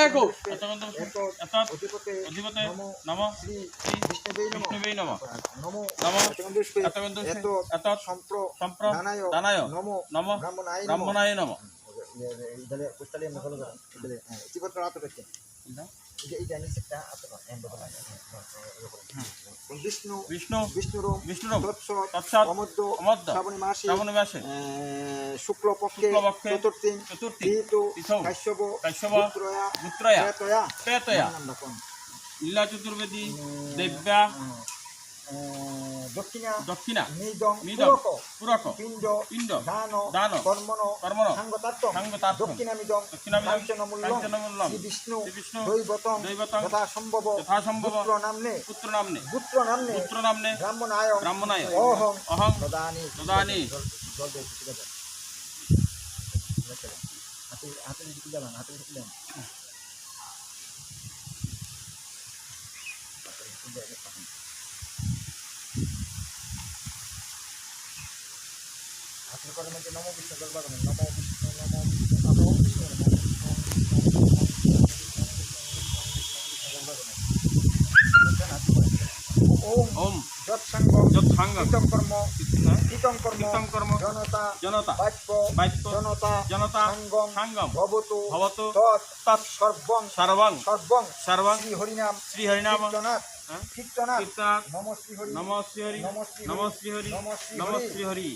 দেখো অধিপতে নম শ্রী বিষ্ণুবে নম নমো নমো এত সম্প্র দানায় নমো ব্রাহ্মণায় নম ইদালে পুষ্টালি আমরা ফলো করেন ইদালে চিপত্র রাত করতে এইটা নিচেটা আপনারা এন্ড করা বিষ্ণু বিষ্ণু বিষ্ণুরম বিষ্ণুরম তৎসৎ অমধ্য শ্রাবণী মাসে শুক্লপক্ষে চতুর্থী তিথৌ কাশ্যপ গুত্রয়া প্রেতয়া লীলা চতুর্বেদী দেব্যা দক্ষিণা নিদং পুরক পিণ্ড দান কর্মণ সাঙ্গতার্থম দক্ষিণামিদং কাঞ্চনমূল্যং শ্রী বিষ্ণু দৈবতং যথা সম্ভব পুত্র নামনে ব্রাহ্মণায় অহং দদানি হাতে দিলাম হাতের করে মধ্যে নমো বিষ্ণু দরবার করেন নমো বিষ্ণু নমো বিষ্ণু ওম যৎসাঙ্গ কীর্তন কর্ম জনতা বাক্য জনতা সাঙ্গম ভবতু তৎ সর্বং শ্রী হরিনাম কীর্তনাথ নমঃ শ্রী হরি নমঃ শ্রী হরি নমঃ শ্রী হরি নমঃ শ্রী হরি